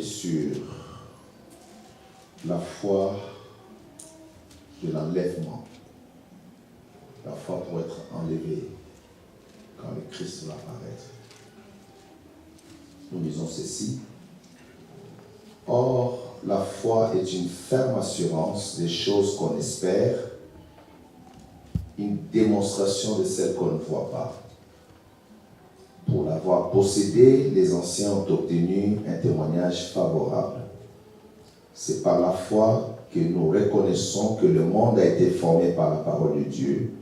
méditer sur la foi de l'enlèvement, la foi pour être enlevé quand le Christ va apparaître. Nous disons ceci. Or, la foi est une ferme assurance des choses qu'on espère, une démonstration de celles qu'on ne voit pas. Pour l'avoir possédé, les anciens ont obtenu un témoignage favorable. C'est par la foi que nous reconnaissons que le monde a été formé par la parole de Dieu,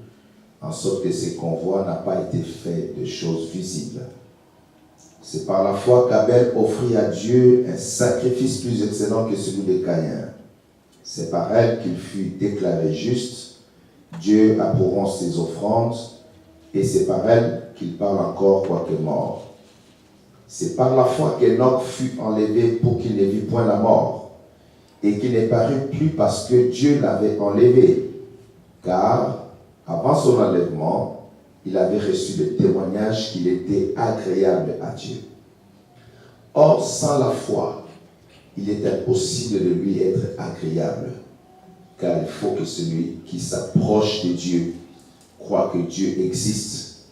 en sorte que ce qu'on voit n'a pas été fait de choses visibles. C'est par la foi qu'Abel offrit à Dieu un sacrifice plus excellent que celui de Caïn. C'est par elle qu'il fut déclaré juste. Dieu approuvant ses offrandes, et c'est par elle qu'il parle encore quoique mort. C'est par la foi qu'Enoch fut enlevé pour qu'il ne vit point la mort, et qu'il ne parut plus parce que Dieu l'avait enlevé. Car, avant son enlèvement, il avait reçu le témoignage qu'il était agréable à Dieu. Or, sans la foi, il est impossible de lui être agréable, car il faut que celui qui s'approche de Dieu croit que Dieu existe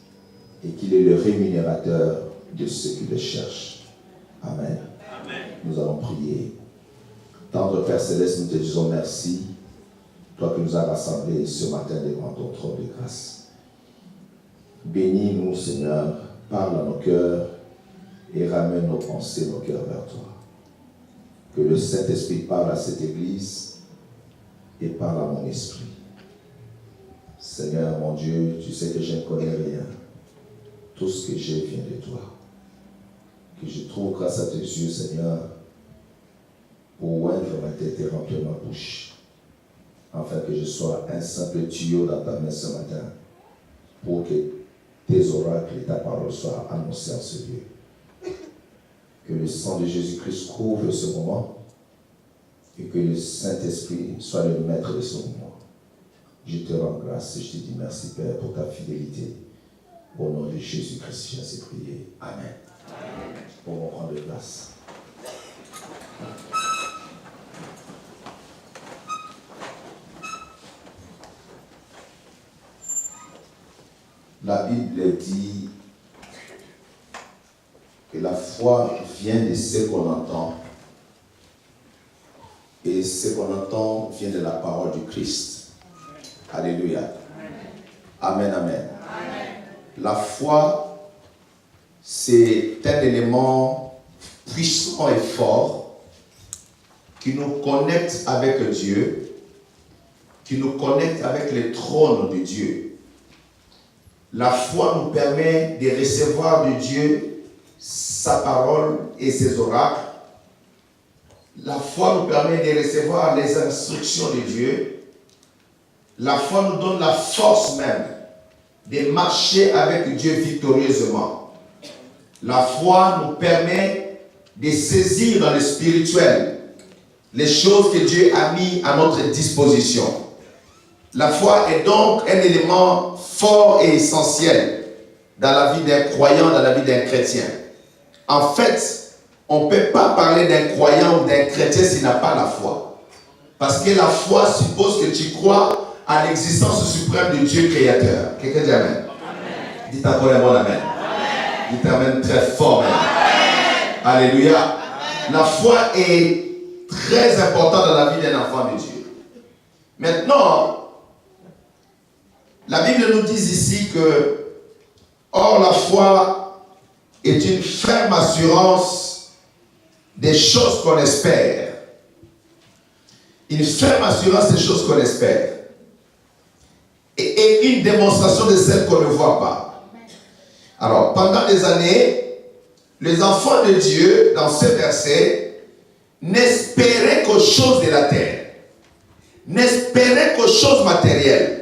et qu'il est le rémunérateur de ceux qui le cherchent. Amen. Amen. Nous allons prier. Tendre Père Céleste, nous te disons merci, toi qui nous as rassemblés ce matin devant ton trône de grâce. Bénis-nous, Seigneur, parle à nos cœurs et ramène nos pensées, nos cœurs vers toi. Que le Saint-Esprit parle à cette Église et parle à mon esprit. Seigneur, mon Dieu, tu sais que je ne connais rien. Tout ce que j'ai vient de toi. Que je trouve grâce à tes yeux, Seigneur, pour oindre ma tête et remplir ma bouche, afin que je sois un simple tuyau dans ta main ce matin, pour que tes oracles et ta parole soient annoncés en ce lieu. Que le sang de Jésus-Christ couvre ce moment et que le Saint-Esprit soit le maître de ce moment. Je te rends grâce et je te dis merci, Père, pour ta fidélité. Au nom de Jésus-Christ, j'ai ainsi prié. Amen. Amen. On prend de place. La Bible dit que la foi vient de ce qu'on entend et ce qu'on entend vient de la parole du Christ. Alléluia. Amen, amen. Amen. La foi, c'est un élément puissant et fort qui nous connecte avec Dieu, qui nous connecte avec le trône de Dieu. La foi nous permet de recevoir de Dieu sa parole et ses oracles. La foi nous permet de recevoir les instructions de Dieu. La foi nous donne la force même de marcher avec Dieu victorieusement. La foi nous permet de saisir dans le spirituel les choses que Dieu a mis à notre disposition. La foi est donc un élément fort et essentiel dans la vie d'un croyant, dans la vie d'un chrétien. En fait, on ne peut pas parler d'un croyant ou d'un chrétien s'il n'a pas la foi. Parce que la foi suppose que tu crois à l'existence suprême de Dieu créateur. Quelqu'un dit Amen. Amen. Dites encore un bon Amen. Amen. Dites Amen très fort. Amen. Amen. Alléluia. Amen. La foi est très importante dans la vie d'un enfant de Dieu. Maintenant, la Bible nous dit ici que, or la foi est une ferme assurance des choses qu'on espère. Une ferme assurance des choses qu'on espère. Et une démonstration de celles qu'on ne voit pas. Alors, pendant des années, les enfants de Dieu, dans ce verset, n'espéraient qu'aux choses de la terre. N'espéraient qu'aux choses matérielles.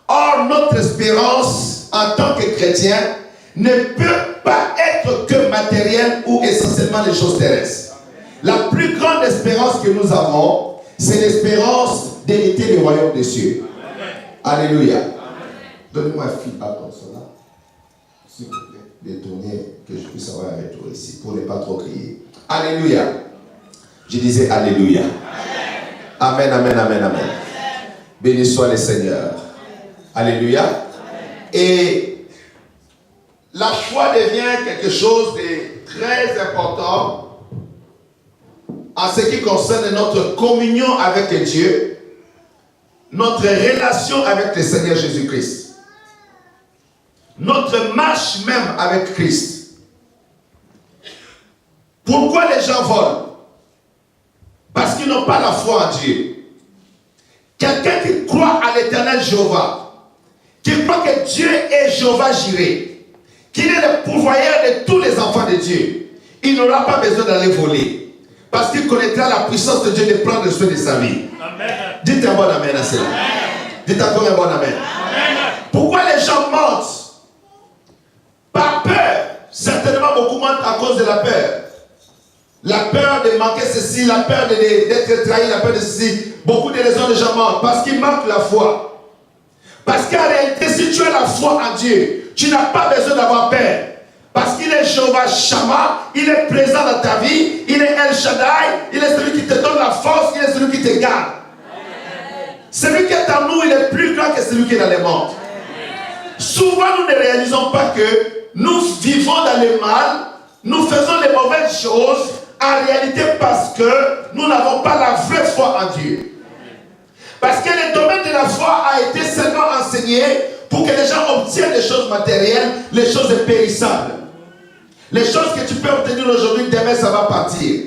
Or, notre espérance en tant que chrétien ne peut pas être que matérielle ou essentiellement les choses terrestres. La plus grande espérance que nous avons, c'est l'espérance d'hériter le royaume des cieux. Amen. Alléluia. Donnez-moi un fil à comme cela, s'il vous plaît, détournez, que je puisse avoir un retour ici, pour ne pas trop crier. Alléluia. Je disais Alléluia. Amen, amen, amen, amen. Béni soit le Seigneur. Alléluia. Et la foi devient quelque chose de très important en ce qui concerne notre communion avec Dieu, notre relation avec le Seigneur Jésus-Christ, notre marche même avec Christ. Pourquoi les gens volent? Parce qu'ils n'ont pas la foi en Dieu. Quelqu'un qui croit à l'éternel Jéhovah, qui croit que Dieu est Jéhovah Jireh, qu'il est le pourvoyeur de tous les enfants de Dieu, il n'aura pas besoin d'aller voler. Parce qu'il connaîtra la puissance de Dieu de prendre soin de sa vie. Amen. Dites un bon amen à cela. Dites encore un bon amen. Amen. Pourquoi les gens mentent? Par peur. Certainement beaucoup mentent à cause de la peur. La peur de manquer ceci, la peur d'être trahi, la peur de ceci. Beaucoup de raisons de gens mentent parce qu'ils manquent la foi. Parce qu'en réalité, si tu as la foi en Dieu, tu n'as pas besoin d'avoir peur. Parce qu'il est Jéhovah Shammah, il est présent dans ta vie, il est El Shaddai, il est celui qui te donne la force, il est celui qui te garde. Celui qui est en nous, il est plus grand que celui qui est dans le monde. Souvent, nous ne réalisons pas que nous vivons dans le mal, nous faisons les mauvaises choses, en réalité parce que nous n'avons pas la vraie foi en Dieu. Parce que le domaine de la foi a été seulement enseigné pour que les gens obtiennent des choses matérielles, les choses périssables. Les choses que tu peux obtenir aujourd'hui, demain ça va partir.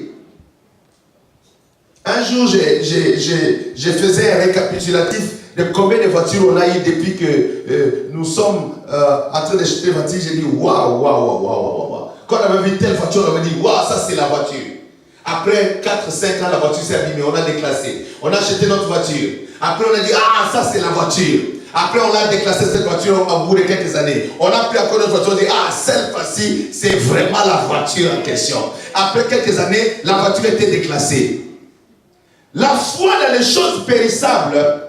Un jour, je faisais un récapitulatif de combien de voitures on a eu depuis que nous sommes en train d'acheter des voitures. J'ai dit waouh, waouh, waouh, waouh, waouh. Quand on avait vu telle voiture, on avait dit waouh, ça c'est la voiture. Après 4-5 ans, la voiture s'est abîmée, on a déclassé. On a acheté notre voiture. Après, on a dit ah, ça c'est la voiture. Après, on a déclassé cette voiture au bout de quelques années. On a pris encore notre voiture, on dit ah, cette-ci, c'est vraiment la voiture en question. Après quelques années, la voiture était déclassée. La foi dans les choses périssables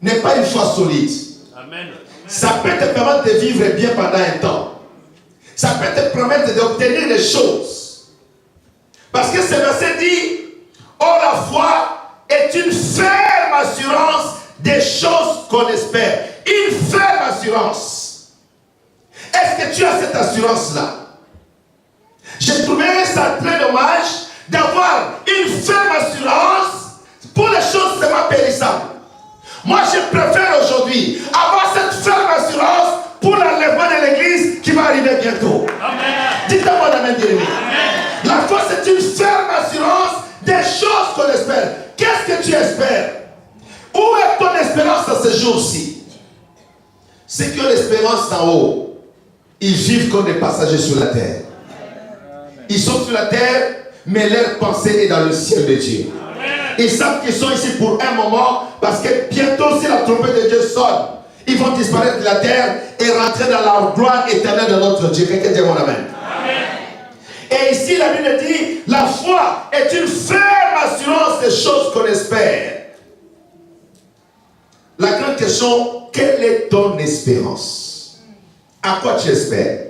n'est pas une foi solide. Amen. Ça peut te permettre de vivre bien pendant un temps. Ça peut te permettre d'obtenir des choses. Parce que ce verset dit, oh la foi est une ferme assurance des choses qu'on espère. Une ferme assurance. Est-ce que tu as cette assurance-là? Je trouverais ça très dommage d'avoir une ferme assurance pour les choses seulement périssables. Moi, je préfère aujourd'hui avoir cette ferme assurance pour l'enlèvement de l'église qui va arriver bientôt. Amen. Dites-moi d'amen, bien-aimé. La foi, c'est une ferme assurance des choses qu'on espère. Qu'est-ce que tu espères? Où est ton espérance à ce jour-ci? C'est que l'espérance d'en haut, ils vivent comme des passagers sur la terre. Ils sont sur la terre, mais leur pensée est dans le ciel de Dieu. Ils savent qu'ils sont ici pour un moment, parce que bientôt, si la trompette de Dieu sonne, ils vont disparaître de la terre et rentrer dans la gloire éternelle de notre Dieu. Quelqu'un dit mon amen. Et ici, la Bible dit, la foi est une ferme assurance des choses qu'on espère. La grande question, quelle est ton espérance? À quoi tu espères?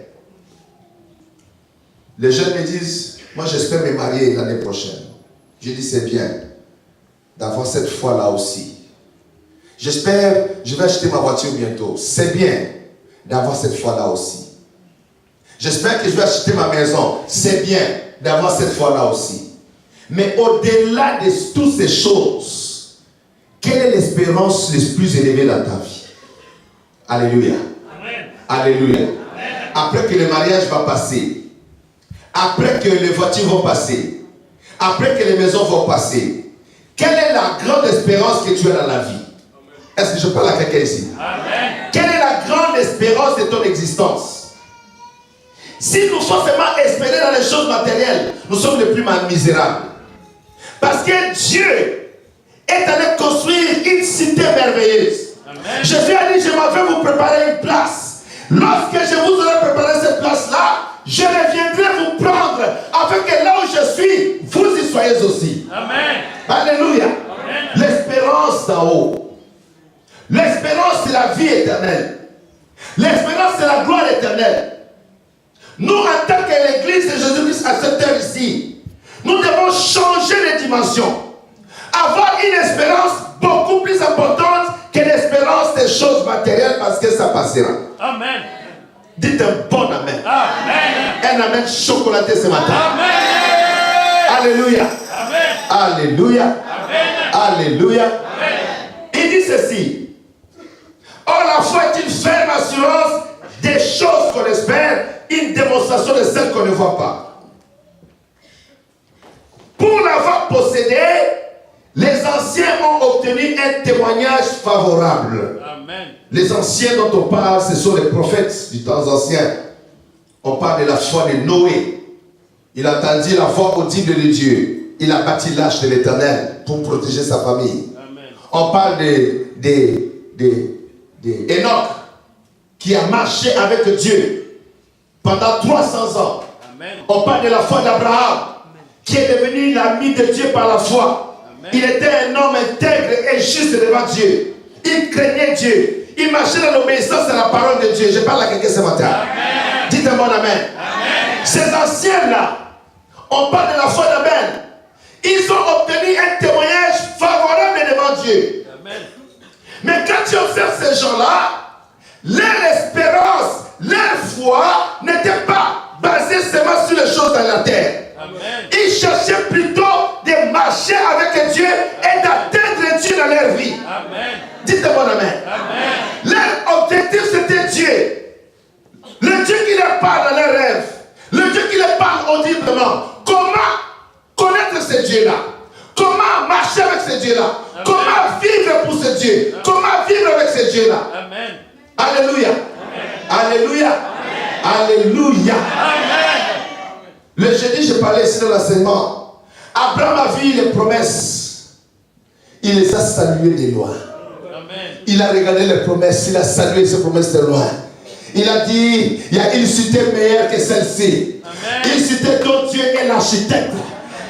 Les jeunes me disent, moi j'espère me marier l'année prochaine. Je dis, c'est bien d'avoir cette foi-là aussi. J'espère, je vais acheter ma voiture bientôt. C'est bien d'avoir cette foi-là aussi. J'espère que je vais acheter ma maison. C'est bien d'avoir cette foi-là aussi. Mais au-delà de toutes ces choses, quelle est l'espérance la plus élevée dans ta vie? Alléluia. Amen. Alléluia. Amen. Après que le mariage va passer, après que les voitures vont passer, après que les maisons vont passer, quelle est la grande espérance que tu as dans la vie? Est-ce que je parle à quelqu'un ici? Amen. Quelle est la grande espérance de ton existence? Si nous sommes seulement espérer dans les choses matérielles, nous sommes les plus misérables. Parce que Dieu est allé construire une cité merveilleuse. Amen. Jésus a dit, je m'en vais vous préparer une place. Lorsque je vous aurai préparé cette place-là, je reviendrai vous prendre, afin que là où je suis, vous y soyez aussi. Amen. Alléluia. Amen. L'espérance d'en haut. L'espérance, c'est la vie éternelle. L'espérance, c'est la gloire éternelle. Nous, en tant que l'église de Jésus-Christ à cette terre ici, Nous devons changer les dimensions. Avoir une espérance beaucoup plus importante que l'espérance des choses matérielles parce que ça passera. Amen. Dites un bon amen. Amen. Un amen chocolaté ce matin. Amen. Alléluia. Amen. Alléluia. Amen. Alléluia. Amen. Il dit ceci. Or la foi est une ferme assurance des choses qu'on espère, une démonstration de celles qu'on ne voit pas. Pour l'avoir possédé, les anciens ont obtenu un témoignage favorable. Amen. Les anciens dont on parle, ce sont les prophètes du temps ancien. On parle de la foi de Noé. Il entendit la voix audible de Dieu. Il a bâti l'arche de l'Éternel pour protéger sa famille. Amen. On parle d'Enoch qui a marché avec Dieu pendant 300 ans. Amen. On parle de la foi d'Abraham qui est devenu l'ami de Dieu par la foi. Amen. Il était un homme intègre et juste devant Dieu. Il craignait Dieu. Il marchait dans l'obéissance à la parole de Dieu. Je parle à quelqu'un ce matin. Amen. Dites un bon amen. Amen. Ces anciens-là, on parle de la foi d'Abel. Ils ont obtenu un témoignage favorable devant Dieu. Amen. Mais quand tu observes ces gens-là, leur espérance, leur foi n'était pas basée seulement sur les choses dans la terre. Amen. Ils cherchaient plutôt de marcher avec Dieu et d'atteindre Dieu dans leur vie. Amen. Dites bon amen. Amen. Leur objectif c'était Dieu. Le Dieu qui leur parle dans leurs rêves. Le Dieu qui leur parle audiblement. Comment connaître ce Dieu-là? Comment marcher avec ce Dieu-là? Amen. Comment vivre pour ce Dieu? Amen. Comment vivre avec ce Dieu-là? Amen. Alléluia. Amen. Alléluia. Amen. Alléluia. Amen. Le jeudi, je parlais ici dans l'enseignement. Abraham a vu les promesses. Il les a saluées de loin. Amen. Il a regardé les promesses. Il a salué ces promesses de loin. Il a dit, il y a une cité meilleure que celle-ci. Amen. Une cité dont Dieu est l'architecte.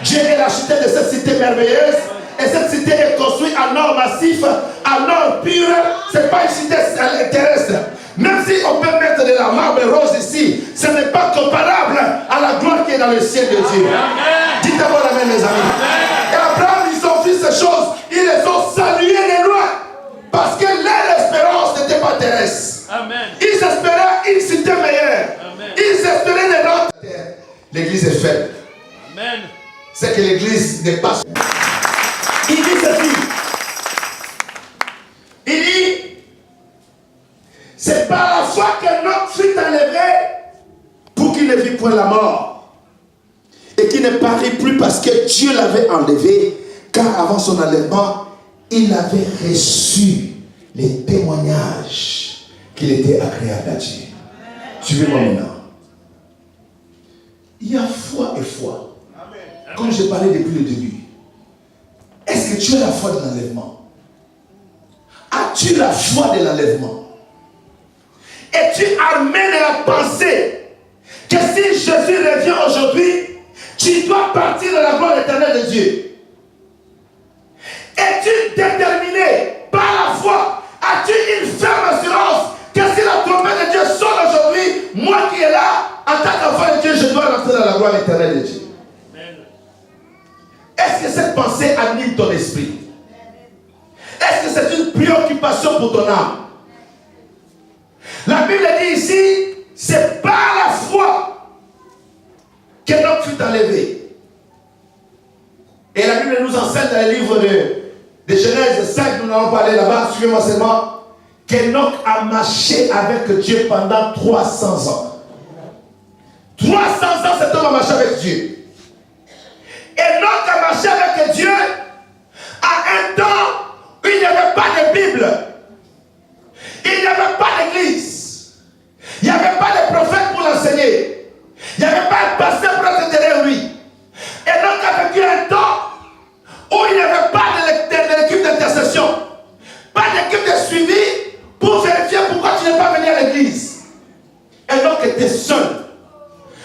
Dieu est l'architecte de cette cité merveilleuse. Et cette cité est construite en or massif, en or pur. Ce n'est pas une cité terrestre. Même si on peut mettre de la marbre rose ici, ce n'est pas comparable à la gloire qui est dans le ciel de Dieu. Dites-moi amen, mes amis. Amen. Et Abraham, ils ont vu ces choses, ils les ont saluées de loin. Parce que leur espérance n'était pas terrestre. Amen. Ils espéraient une cité meilleure. Amen. Ils espéraient des rentes. L'église est faible. Amen. C'est que l'église n'est pas. Il dit ceci. Il dit, c'est par la foi que notre fut enlevé pour qu'il ne vit point la mort. Et qu'il ne parie plus parce que Dieu l'avait enlevé, car avant son enlèvement, il avait reçu les témoignages qu'il était agréable à Dieu. Suivez-moi maintenant. Il y a foi et foi. Comme j'ai parlé depuis le début. Est-ce que tu as la foi de l'enlèvement? As-tu la foi de l'enlèvement? Es-tu armé de la pensée que si Jésus revient aujourd'hui, tu dois partir de la gloire éternelle de Dieu? Es-tu déterminé par la foi? As-tu une ferme assurance que si la trompette de Dieu sonne aujourd'hui, moi qui est là, en tant qu'enfant de Dieu, je dois rentrer dans la gloire éternelle de Dieu? Est-ce que cette pensée anime ton esprit? Est-ce que c'est une préoccupation pour ton âme? La Bible dit ici, c'est par la foi que Enoch fut enlevé. Et la Bible nous enseigne dans le livre de Genèse 5, nous allons parler là-bas, suivez-moi seulement, qu'Enoch a marché avec Dieu pendant 300 ans. 300 ans, cet homme a marché avec Dieu. Enoch a marché avec Dieu à un temps où il n'y avait pas de Bible. Il n'y avait pas d'église. Il n'y avait pas de prophète pour l'enseigner. Il n'y avait pas de pasteur pour être derrière lui. Enoch a vécu un temps où il n'y avait pas de l'équipe d'intercession. Pas d'équipe de suivi pour vérifier pourquoi tu n'es pas venu à l'église. Enoch était seul.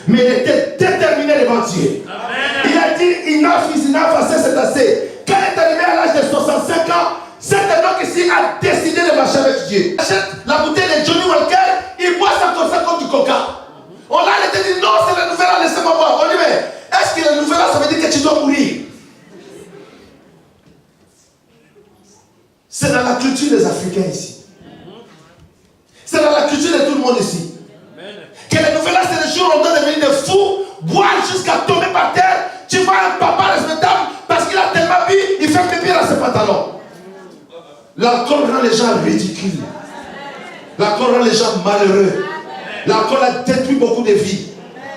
Mais il était déterminé devant Dieu. Amen. Il a dit, enough, assez, c'est assez. Quand il est arrivé à l'âge de 65 ans, cet Enoch ici a décidé de marcher avec Dieu. Il achète la bouteille de Johnny Walker, il boit ça comme du coca. On l'a dit, non, c'est le nouvel an, laissez-moi boire. On dit, mais est-ce que le nouvel an, ça veut dire que tu dois mourir. C'est dans la culture des Africains ici. C'est dans la culture de tout le monde ici. Que les nouvelles, c'est des jours où on doit devenir des fous, boire jusqu'à tomber par terre. Tu vois un papa respectable parce qu'il a tellement bu, il fait pipi dans ses pantalons. L'alcool rend les gens ridicules. L'alcool rend les gens malheureux. L'alcool a détruit beaucoup de vies.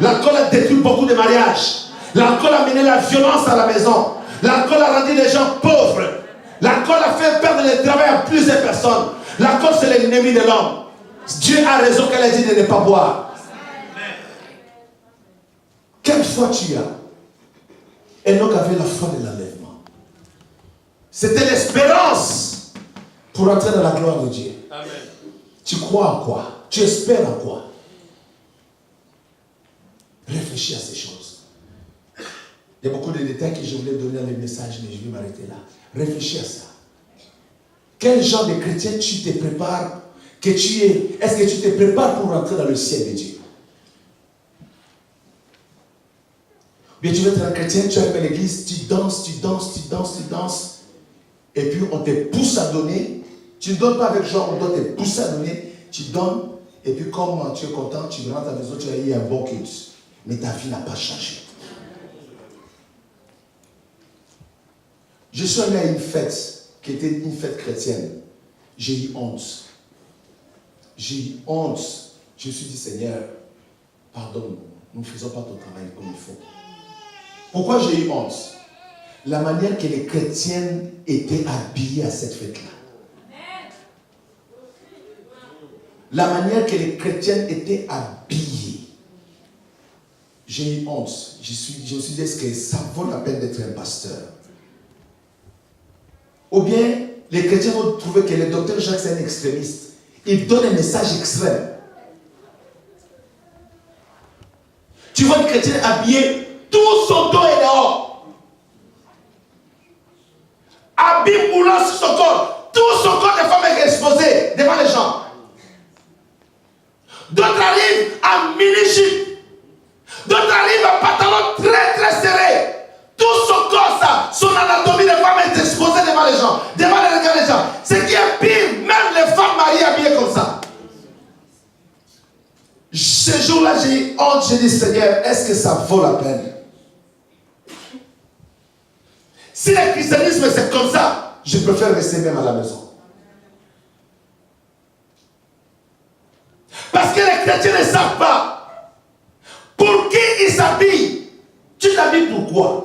L'alcool a détruit beaucoup de mariages. L'alcool a mené la violence à la maison. L'alcool a rendu les gens pauvres. L'alcool a fait perdre le travail à plusieurs personnes. L'alcool, c'est l'ennemi de l'homme. Dieu a raison qu'elle a dit de ne pas boire. Quelle foi tu as? Enoch avait la foi de l'enlèvement. C'était l'espérance pour entrer dans la gloire de Dieu. Amen. Tu crois en quoi? Tu espères en quoi? Réfléchis à ces choses. Il y a beaucoup de détails que je voulais donner dans les messages, mais je vais m'arrêter là. Réfléchis à ça. Quel genre de chrétien tu te prépares que tu es? Est-ce que tu te prépares pour rentrer dans le ciel de Dieu? Bien, tu veux être un chrétien, tu arrives à l'église, tu danses, et puis on te pousse à donner. Tu ne donnes pas avec genre, on doit te pousser à donner. Tu donnes, et puis comme tu es content, tu rentres à la maison, tu as eu un bon culte. Mais ta vie n'a pas changé. Je suis allé à une fête, qui était une fête chrétienne. J'ai eu honte. J'ai eu honte. Je me suis dit, Seigneur, pardonne-nous. Nous ne faisons pas ton travail comme il faut. Pourquoi j'ai eu honte? La manière que les chrétiennes étaient habillées à cette fête-là. La manière que les chrétiennes étaient habillées. J'ai eu honte. Je me suis dit, est-ce que ça vaut la peine d'être un pasteur? Ou bien, les chrétiens vont trouver que le docteur Jacques est un extrémiste. Il donne un message extrême. Tu vois une chrétienne habillée, tout son dos est dehors. Habillé moulant sur son corps. Tout son corps de femme est exposé devant les gens. D'autres arrivent en mini-jupe. D'autres arrivent en pantalon très très serré. Tout son corps, ça, son anatomie de femme est exposée devant les gens, devant les regards des gens. Ce qui est pire, même les femmes mariées habillées comme ça. Ce jour-là, j'ai eu honte, j'ai dit, Seigneur, est-ce que ça vaut la peine? Si le christianisme c'est comme ça, je préfère rester même à la maison. Parce que les chrétiens ne savent pas pour qui ils s'habillent. Tu t'habilles pour quoi?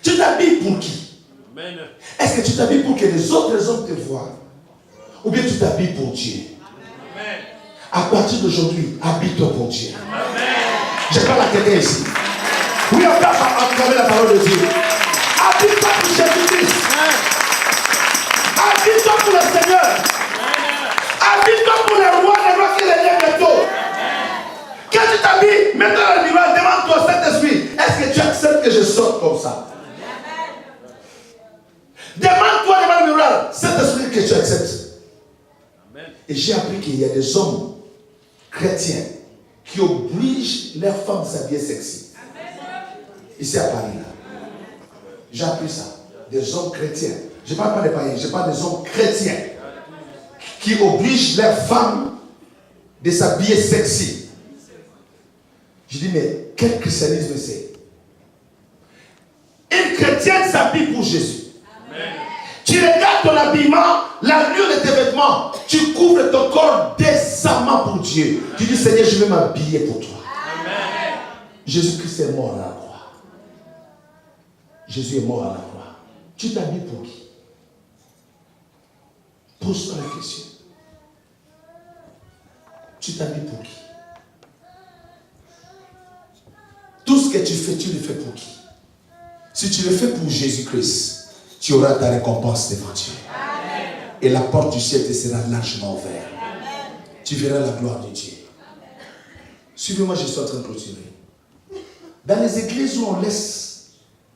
Tu t'habilles pour qui? Amen. Est-ce que tu t'habilles pour que les autres hommes te voient? Ou bien tu t'habilles pour Dieu? Amen. À partir d'aujourd'hui, habille-toi pour Dieu. Amen. Je parle à quelqu'un ici. Oui, on peut acclamer la parole de Dieu. Habille-toi pour Jésus-Christ. Habille-toi pour le Seigneur. Habille-toi pour le roi des rois qui est bientôt. Quand tu t'habilles, mets-toi dans le miroir, demande-toi Saint-Esprit, est-ce que tu acceptes que je sorte comme ça? Demande-toi devant le miroir, Saint-Esprit, que tu acceptes. Amen. Et j'ai appris qu'il y a des hommes chrétiens qui obligent leurs femmes à s'habiller sexy. Ici à Paris, là. J'ai appris ça. Des hommes chrétiens. Je ne parle pas des païens, je parle des hommes chrétiens qui obligent leurs femmes de s'habiller sexy. Je dis, mais quel christianisme c'est? Une chrétienne s'habille pour Jésus. Amen. Tu regardes ton habillement, l'allure de tes vêtements, tu couvres ton corps décemment pour Dieu. Tu dis, Seigneur, je vais m'habiller pour toi. Amen. Jésus-Christ est mort à la croix. Jésus est mort à la croix. Tu t'habilles pour qui? Pose-toi la question. Tu t'habilles pour qui? Tout ce que tu fais, tu le fais pour qui? Si tu le fais pour Jésus-Christ, tu auras ta récompense devant Dieu. Amen. Et la porte du ciel te sera largement ouverte. Amen. Tu verras la gloire de Dieu. Suivez-moi, je suis en train de clôturer. Dans les églises où on laisse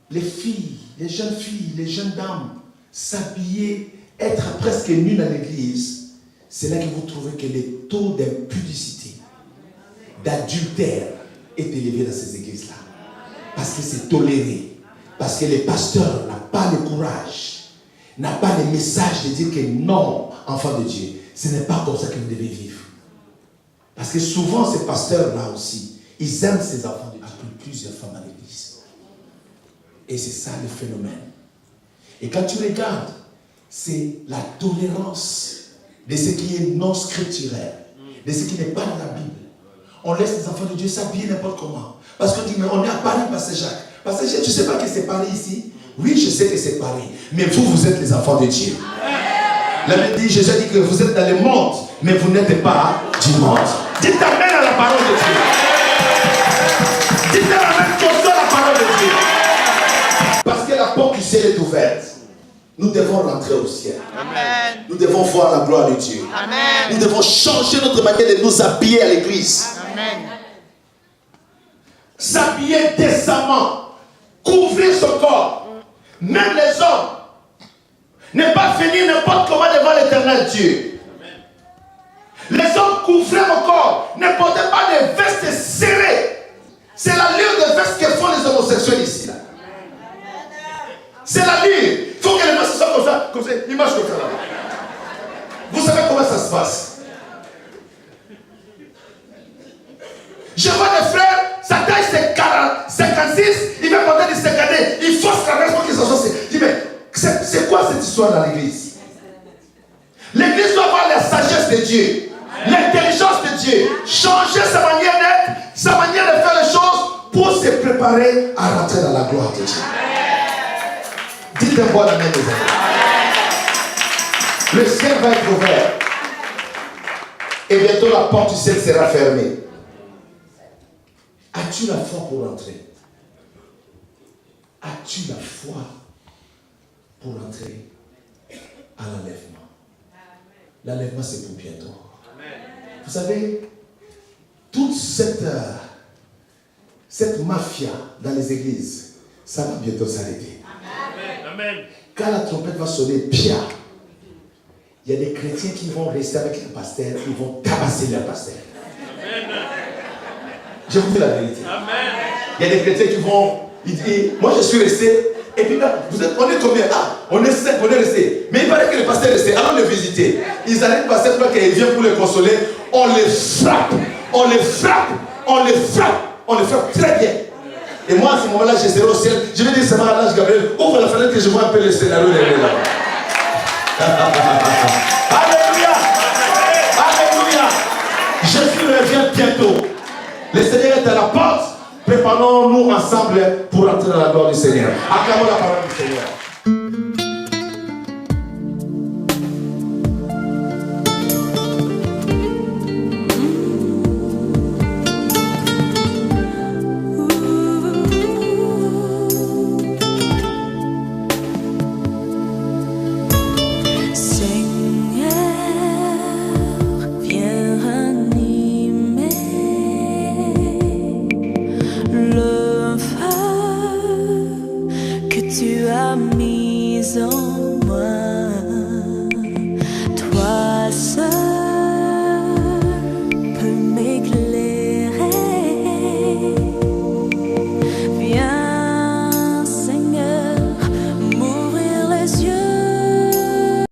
les filles, les jeunes filles, les jeunes dames s'habiller, être presque nues dans l'église, c'est là que vous trouvez que le taux d'impudicité, d'adultère est élevé dans ces églises-là. Parce que c'est toléré. Parce que les pasteurs n'ont pas le courage, n'ont pas le message de dire que non, enfant de Dieu, ce n'est pas comme ça que vous devez vivre. Parce que souvent, ces pasteurs-là aussi, ils aiment ces enfants de Dieu. Ils appellent plusieurs femmes à l'église. Et c'est ça le phénomène. Et quand tu regardes, c'est la tolérance de ce qui est non scripturel, de ce qui n'est pas dans la Bible. On laisse les enfants de Dieu s'habiller n'importe comment. Parce qu'on dit, mais on est à Paris, Pasteur Jacques. Pasteur Jacques, tu ne sais pas que c'est Paris ici? Oui, je sais que c'est Paris. Mais vous, vous êtes les enfants de Dieu. La Bible dit, Jésus dit que vous êtes dans le monde, mais vous n'êtes pas du monde. Dites amen à la parole de Dieu. Dites amen contre la parole de Dieu. Parce que la porte du ciel est ouverte. Nous devons rentrer au ciel. Amen. Nous devons voir la gloire de Dieu. Amen. Nous devons changer notre manière de nous habiller à l'église. Amen. S'habiller décemment. Couvrir son corps. Même les hommes. Ne pas venir n'importe comment devant l'éternel Dieu. Amen. Les hommes couvrez mon corps. Ne portez pas de vestes serrées. C'est la ligne de vestes que font les homosexuels ici. Là. C'est la ligne. Il faut que les masses soient comme ça, ils marchent comme ça. Là. Vous savez comment ça se passe? Je vois des frères, sa taille c'est 56, il va porter des 50, il force la veste pour qu'ils s'en sortent. Je dis, mais c'est quoi cette histoire dans l'église? L'église doit avoir la sagesse de Dieu, l'intelligence de Dieu, changer sa manière d'être, sa manière de faire les choses pour se préparer à rentrer dans la gloire de Dieu. Dites-moi la même des amis. Le ciel va être ouvert. Et bientôt la porte du ciel sera fermée. As-tu la foi pour entrer? As-tu la foi pour entrer à l'enlèvement? L'enlèvement, c'est pour bientôt. Vous savez, toute cette mafia dans les églises, ça va bientôt s'arrêter. Amen. Quand la trompette va sonner, Pia, il y a des chrétiens qui vont rester avec le pasteur, ils vont tabasser leur pasteur. Amen. Je vous dis la vérité. Amen. Il y a des chrétiens qui vont, ils disent, moi je suis resté, et puis là, on est combien? Ah, on est 5, on est resté. Mais il paraît que le pasteur est resté, allons le visiter. Ils arrêtent le pasteur pour qu'il vienne pour le consoler, on les frappe, on les frappe, on les frappe, on les frappe très bien. Et moi, à ce moment-là, je serai au ciel. Je vais dire seulement à l'ange Gabriel, ouvre la fenêtre que je vois un peu le scénario de là. Alléluia! Alléluia! Jésus revient bientôt. Le Seigneur est à la porte. Préparons-nous ensemble pour entrer dans la gloire du Seigneur. Acclamons la parole du Seigneur. Tu as mis en moi.